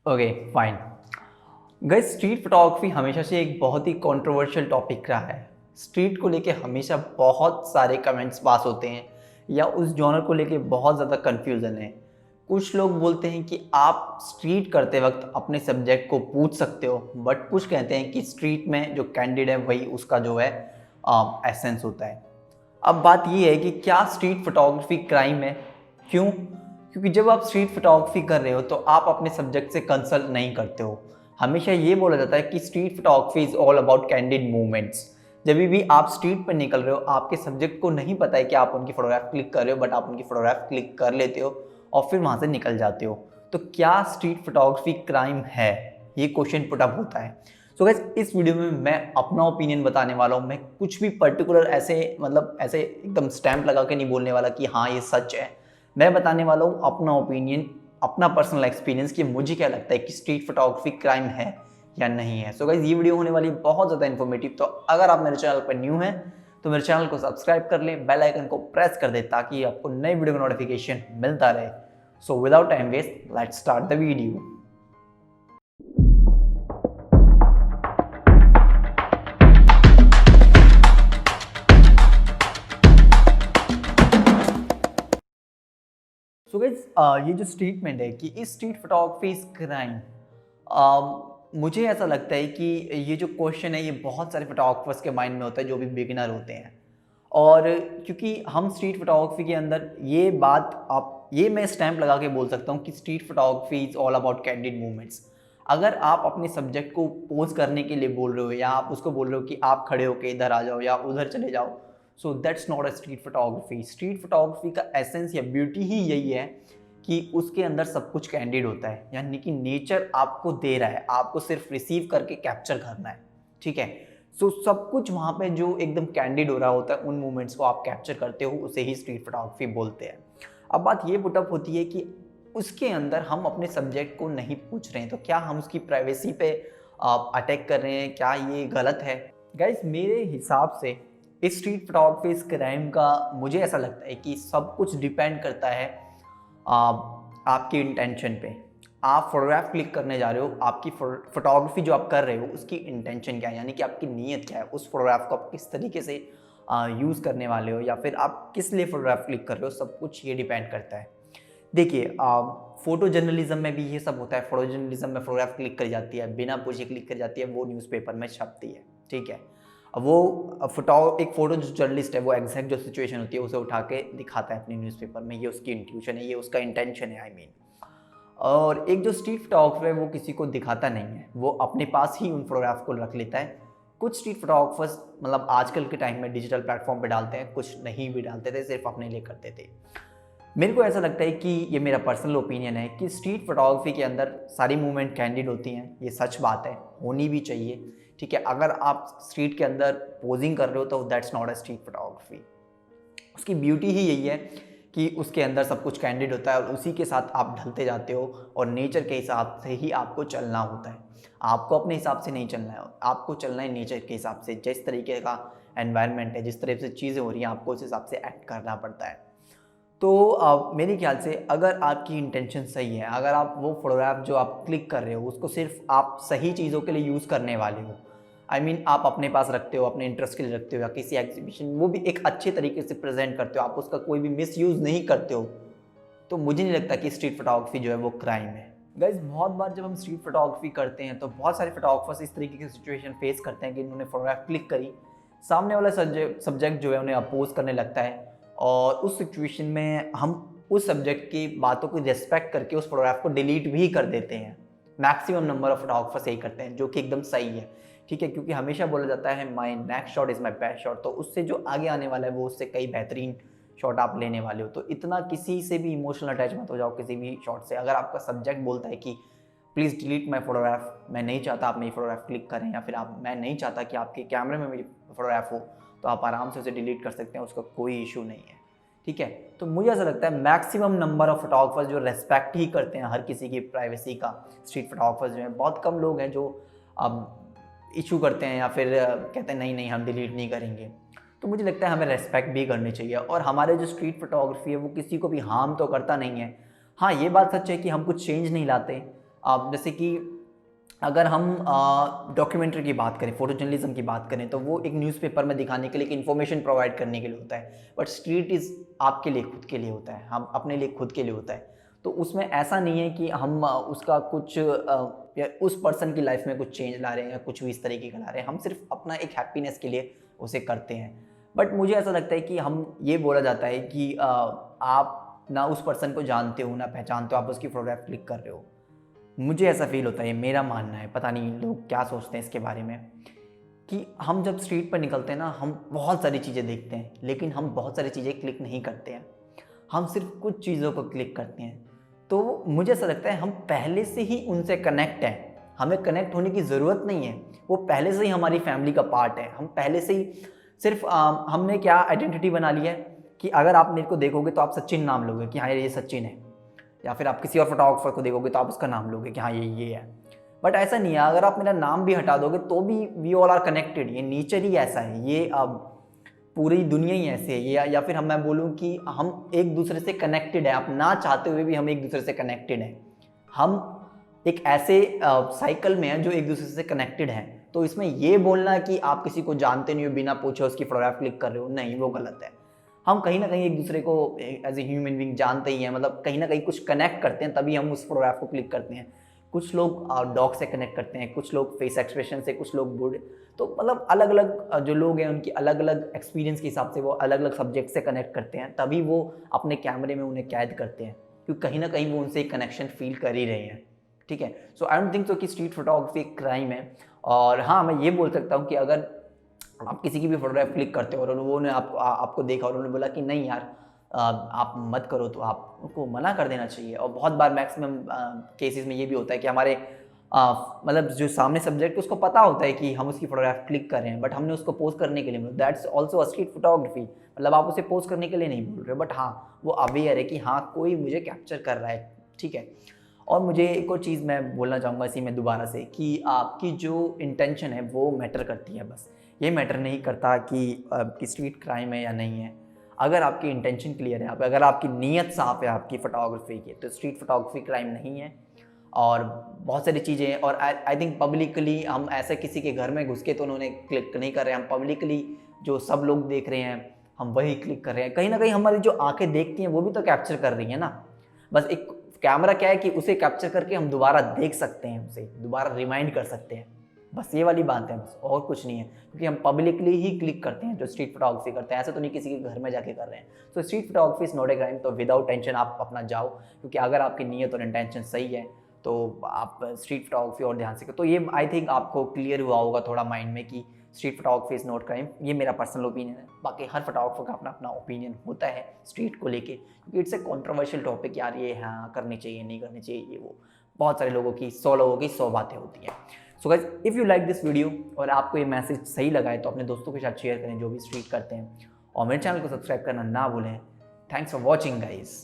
Okay fine. Guys, street photography हमेशा से एक बहुत ही कंट्रोवर्शियल टॉपिक रहा है। स्ट्रीट को लेके हमेशा बहुत सारे कमेंट्स पास होते हैं या उस जॉनर को लेके बहुत ज़्यादा कन्फ्यूज़न है। कुछ लोग बोलते हैं कि आप स्ट्रीट करते वक्त अपने सब्जेक्ट को पूछ सकते हो, बट कुछ कहते हैं कि स्ट्रीट में जो कैंडिड है वही उसका जो है एसेंस होता है। अब बात ये है कि क्या स्ट्रीट फोटोग्राफी क्राइम है? क्यों? क्योंकि जब आप स्ट्रीट फोटोग्राफी कर रहे हो तो आप अपने सब्जेक्ट से कंसल्ट नहीं करते हो। हमेशा ये बोला जाता है कि street photography is all about candid movements. जब भी आप स्ट्रीट पर निकल रहे हो, आपके सब्जेक्ट को नहीं पता है कि आप उनकी फोटोग्राफ क्लिक कर रहे हो, बट आप उनकी फोटोग्राफ क्लिक कर लेते हो और फिर वहाँ से निकल जाते हो। तो क्या स्ट्रीट फोटोग्राफी क्राइम है? ये क्वेश्चन पुट अप होता है। सो गाइस, इस वीडियो में मैं अपना ओपिनियन बताने वाला हूँ। मैं कुछ भी पर्टिकुलर ऐसे एकदम स्टैंप लगा के नहीं बोलने वाला कि हाँ ये सच है। मैं बताने वाला हूँ अपना ओपिनियन, अपना पर्सनल एक्सपीरियंस कि मुझे क्या लगता है कि स्ट्रीट फोटोग्राफी क्राइम है या नहीं है। सो गाइस, ये वीडियो होने वाली है बहुत ज़्यादा इन्फॉर्मेटिव। तो अगर आप मेरे चैनल पर न्यू हैं तो मेरे चैनल को सब्सक्राइब कर लें, बेल आइकन को प्रेस कर दें ताकि आपको नई वीडियो का नोटिफिकेशन मिलता रहे। So without time waste, let's start the video. So guys, ये जो स्टेटमेंट है कि इस स्ट्रीट फोटोग्राफी इज क्राइम, मुझे ऐसा लगता है कि ये जो क्वेश्चन है ये बहुत सारे फोटोग्राफर्स के माइंड में होता है जो भी बिगिनर होते हैं। और क्योंकि हम स्ट्रीट फोटोग्राफी के अंदर ये बात आप ये मैं स्टैंप लगा के बोल सकता हूँ कि street photography is all about candid movements. अगर आप अपने सब्जेक्ट को पोज करने के लिए बोल रहे हो या आप उसको बोल रहे हो कि आप खड़े होके इधर आ जाओ या उधर चले जाओ, so that's not a street photography. Street photography का एसेंस या ब्यूटी ही यही है कि उसके अंदर सब कुछ कैंडिड होता है, यानी कि नेचर आपको दे रहा है, आपको सिर्फ रिसीव करके कैप्चर करना है। ठीक है। सो सब कुछ वहाँ पे जो एकदम कैंडिड हो रहा होता है, उन मोमेंट्स को आप कैप्चर करते हो, उसे ही स्ट्रीट फोटोग्राफी बोलते हैं। अब बात ये पुटअप होती है कि उसके अंदर हम अपने सब्जेक्ट को नहीं पूछ रहे हैं, तो क्या हम उसकी प्राइवेसी पे अटैक कर रहे हैं? क्या ये गलत है? गाइज, मेरे हिसाब से इस स्ट्रीट फोटोग्राफी इस क्राइम का मुझे ऐसा लगता है कि सब कुछ डिपेंड करता है आपकी इंटेंशन पे। आप फोटोग्राफ क्लिक करने जा रहे हो, आपकी फोटोग्राफी जो आप कर रहे हो उसकी इंटेंशन क्या है, यानी कि आपकी नीयत क्या है, उस फोटोग्राफ को आप किस तरीके से यूज़ करने वाले हो या फिर आप किस लिए फोटोग्राफ क्लिक कर रहे हो, सब कुछ ये डिपेंड करता है। देखिए, फोटो जर्नलिज्म में भी ये सब होता है। फोटो जर्नलिज्म में फोटोग्राफ क्लिक करी जाती है, बिना पूछे क्लिक करी जाती है, वो न्यूज़पेपर में छपती है। ठीक है। अब वो एक फोटो जो जर्नलिस्ट है वो एग्जैक्ट जो सिचुएशन होती है उसे उठा के दिखाता है अपनी न्यूज़पेपर में, ये उसकी इंट्यूशन है, ये उसका इंटेंशन है, आई मीन। और एक जो स्ट्रीट फोटोग्राफर है वो किसी को दिखाता नहीं है, वो अपने पास ही उन फोटोग्राफ को रख लेता है। कुछ स्ट्रीट फोटोग्राफर्स मतलब आजकल के टाइम में डिजिटल प्लेटफॉर्म पे डालते हैं, कुछ नहीं भी डालते थे, सिर्फ अपने लिए करते थे। मेरे को ऐसा लगता है कि ये मेरा पर्सनल ओपिनियन है कि स्ट्रीट फोटोग्राफी के अंदर सारी मूवमेंट कैंडिड होती हैं, ये सच बात है, होनी भी चाहिए। ठीक है। अगर आप स्ट्रीट के अंदर पोजिंग कर रहे हो तो that's not a street photography. उसकी ब्यूटी ही यही है कि उसके अंदर सब कुछ कैंडिड होता है और उसी के साथ आप ढलते जाते हो और नेचर के हिसाब से ही आपको चलना होता है। आपको अपने हिसाब से नहीं चलना है, आपको चलना है नेचर के हिसाब से। जिस तरीके का एनवायरनमेंट है, जिस तरह से चीज़ें हो रही हैं, आपको उस हिसाब से एक्ट करना पड़ता है। तो मेरे ख्याल से अगर आपकी इंटेंशन सही है, अगर आप वो फोटोग्राफ जो आप क्लिक कर रहे हो उसको सिर्फ आप सही चीज़ों के लिए यूज़ करने वाले हो, आई मीन आप अपने पास रखते हो, अपने इंटरेस्ट के लिए रखते हो या किसी एग्जीबिशन वो भी एक अच्छे तरीके से प्रेजेंट करते हो, आप उसका कोई भी मिस यूज़ नहीं करते हो, तो मुझे नहीं लगता कि स्ट्रीट फोटोग्राफी जो है वो क्राइम है। गाइज, बहुत बार जब हम स्ट्रीट फोटोग्राफी करते हैं तो बहुत सारे फोटोग्राफर्स इस तरीके की सिचुएशन फेस करते हैं कि इन्होंने फोटोग्राफ क्लिक करी, सामने वाला सब्जेक्ट जो है उन्हें अपोज करने लगता है और उस सिचुएशन में हम उस सब्जेक्ट की बातों को रिस्पेक्ट करके उस फोटोग्राफ को डिलीट भी कर देते हैं। मैक्सिमम नंबर ऑफ फोटोग्राफर्स यही करते हैं, जो कि एकदम सही है। ठीक है, क्योंकि हमेशा बोला जाता है my next shot is my best shot, तो उससे जो आगे आने वाला है वो उससे कई बेहतरीन शॉट आप लेने वाले हो। तो इतना किसी से भी इमोशनल अटैच मत हो जाओ किसी भी शॉट से। अगर आपका सब्जेक्ट बोलता है कि प्लीज़ डिलीट माई फोटोग्राफ, मैं नहीं चाहता आप मेरी फोटोग्राफ क्लिक करें, या फिर मैं नहीं चाहता कि आपके कैमरे में मेरी फोटोग्राफ हो, तो आप आराम से उसे डिलीट कर सकते हैं, उसका कोई इशू नहीं है। ठीक है। तो मुझे ऐसा लगता है मैक्सिमम नंबर ऑफ फोटोग्राफर्स जो रेस्पेक्ट ही करते हैं हर किसी की प्राइवेसी का, स्ट्रीट फोटोग्राफर्स जो हैं, बहुत कम लोग हैं जो इशू करते हैं या फिर कहते हैं नहीं नहीं हम डिलीट नहीं करेंगे। तो मुझे लगता है हमें रेस्पेक्ट भी करनी चाहिए। और हमारे जो स्ट्रीट फोटोग्राफी है वो किसी को भी हार्म तो करता नहीं है। हाँ, ये बात सच है कि हम कुछ चेंज नहीं लाते, जैसे कि अगर हम डॉक्यूमेंट्री की बात करें, फोटो जर्नलिज्म की बात करें, तो वो एक न्यूज़पेपर में दिखाने के लिए, एक इन्फॉर्मेशन प्रोवाइड करने के लिए होता है। बट स्ट्रीट इज़ आपके लिए, खुद के लिए होता है, हम अपने लिए खुद के लिए होता है। तो उसमें ऐसा नहीं है कि हम उसका कुछ या उस पर्सन की लाइफ में कुछ चेंज ला रहे हैं या कुछ भी इस तरीके का ला रहे हैं, हम सिर्फ अपना एक हैप्पीनेस के लिए उसे करते हैं। बट मुझे ऐसा लगता है कि हम ये बोला जाता है कि आप ना उस पर्सन को जानते हो ना पहचानते हो, आप उसकी फोटोग्राफ क्लिक कर रहे हो। मुझे ऐसा फील होता है, ये मेरा मानना है, पता नहीं लोग क्या सोचते हैं इसके बारे में, कि हम जब स्ट्रीट पर निकलते हैं ना, हम बहुत सारी चीज़ें देखते हैं, लेकिन हम बहुत सारी चीज़ें क्लिक नहीं करते हैं, हम सिर्फ कुछ चीज़ों को क्लिक करते हैं। तो मुझे ऐसा लगता है हम पहले से ही उनसे कनेक्ट हैं, हमें कनेक्ट होने की ज़रूरत नहीं है, वो पहले से ही हमारी फैमिली का पार्ट है। हम पहले से ही सिर्फ हमने क्या आइडेंटिटी बना ली है कि अगर आप मेरे को देखोगे तो आप सचिन नाम लोगे कि हाँ ये सचिन है, या फिर आप किसी और फोटोग्राफर को देखोगे तो आप उसका नाम लोगे कि हाँ ये है। बट ऐसा नहीं है, अगर आप मेरा नाम भी हटा दोगे तो भी वी ऑल आर कनेक्टेड। ये नेचर ही ऐसा है, ये अब पूरी दुनिया ही ऐसी है ये, या फिर मैं बोलूँ कि हम एक दूसरे से कनेक्टेड है, आप ना चाहते हुए भी हम एक दूसरे से कनेक्टेड हैं। हम एक ऐसे साइकिल में हैं जो एक दूसरे से कनेक्टेड हैं। तो इसमें ये बोलना कि आप किसी को जानते नहीं हो, बिना पूछे उसकी फोटोग्राफ क्लिक कर रहे हो, नहीं, वो गलत है। हम कहीं ना कहीं एक दूसरे को एज ए ह्यूमन बीइंग जानते ही हैं, मतलब कहीं ना कहीं कुछ कनेक्ट करते हैं, तभी हम उस फोटोग्राफ को क्लिक करते हैं। कुछ लोग डॉग से कनेक्ट करते हैं, कुछ लोग फेस एक्सप्रेशन से, कुछ लोग गुड। तो मतलब अलग अलग जो लोग हैं उनकी अलग अलग एक्सपीरियंस के हिसाब से वो अलग अलग सब्जेक्ट से कनेक्ट करते हैं, तभी वो अपने कैमरे में उन्हें कैद करते हैं, क्योंकि कहीं ना कहीं वो उनसे एक कनेक्शन फील कर ही रहे हैं। ठीक है, सो आई डोंट थिंक सो कि स्ट्रीट फोटोग्राफी एक क्राइम है। और हाँ, मैं ये बोल सकता हूँ कि अगर आप किसी की भी फोटोग्राफ क्लिक करते हो और वो ने आपको देखा और उन्होंने बोला कि नहीं यार आप मत करो, तो आप उनको मना कर देना चाहिए। और बहुत बार मैक्सिमम केसेस में ये भी होता है कि हमारे मतलब जो सामने सब्जेक्ट उसको पता होता है कि हम उसकी फोटोग्राफ क्लिक कर रहे हैं, बट हमने उसको पोस्ट करने के लिए, that's also a street photography. मतलब आप उसे पोस्ट करने के लिए नहीं बोल रहे, बट हाँ वो अवेयर है कि हाँ कोई मुझे कैप्चर कर रहा है। ठीक है, और मुझे एक और चीज़ मैं बोलना चाहूँगा इसी में दोबारा से, कि आपकी जो इंटेंशन है वो मैटर करती है। बस ये मैटर नहीं करता कि स्ट्रीट क्राइम है या नहीं है। अगर आपकी इंटेंशन क्लियर है, अगर आपकी नीयत साफ है आपकी फ़ोटोग्राफी की, तो स्ट्रीट फोटोग्राफी क्राइम नहीं है। और बहुत सारी चीज़ें हैं, और आई थिंक पब्लिकली हम ऐसे किसी के घर में घुस के तो उन्होंने क्लिक नहीं कर रहे हैं, हम पब्लिकली जो सब लोग देख रहे हैं हम वही क्लिक कर रहे हैं। कहीं ना कहीं हमारी जो आंखें देखती हैं वो भी तो कैप्चर कर रही हैं ना। बस एक कैमरा क्या है कि उसे कैप्चर करके हम दोबारा देख सकते हैं, उसे दोबारा रिमाइंड कर सकते हैं, बस ये वाली बात है, बस और कुछ नहीं है। क्योंकि हम पब्लिकली ही क्लिक करते हैं जो स्ट्रीट फोटोग्राफी करते हैं, ऐसा तो नहीं किसी के घर में जाके कर रहे हैं। तो street photography is not a crime. तो विदाउट टेंशन आप अपना जाओ, क्योंकि अगर आपकी नीयत और इंटेंशन सही है तो आप स्ट्रीट फोटोग्राफी और ध्यान से तो ये आई थिंक आपको क्लियर हुआ होगा थोड़ा माइंड में कि street photography is not crime. ये मेरा पर्सनल ओपिनियन है, बाकी हर फोटोग्राफर का अपना अपना ओपिनियन होता है स्ट्रीट को लेके, क्योंकि इट्स ए कॉन्ट्रोवर्शियल टॉपिक यार। ये हाँ करनी चाहिए नहीं करनी चाहिए, ये वो बहुत सारे लोगों की 100 लोगों की 100 बातें होती हैं। So guys, if you like this video और आपको ये मैसेज सही लगा है तो अपने दोस्तों के साथ शेयर करें जो भी स्ट्रीट करते हैं, और मेरे चैनल को सब्सक्राइब करना ना भूलें। Thanks for watching guys.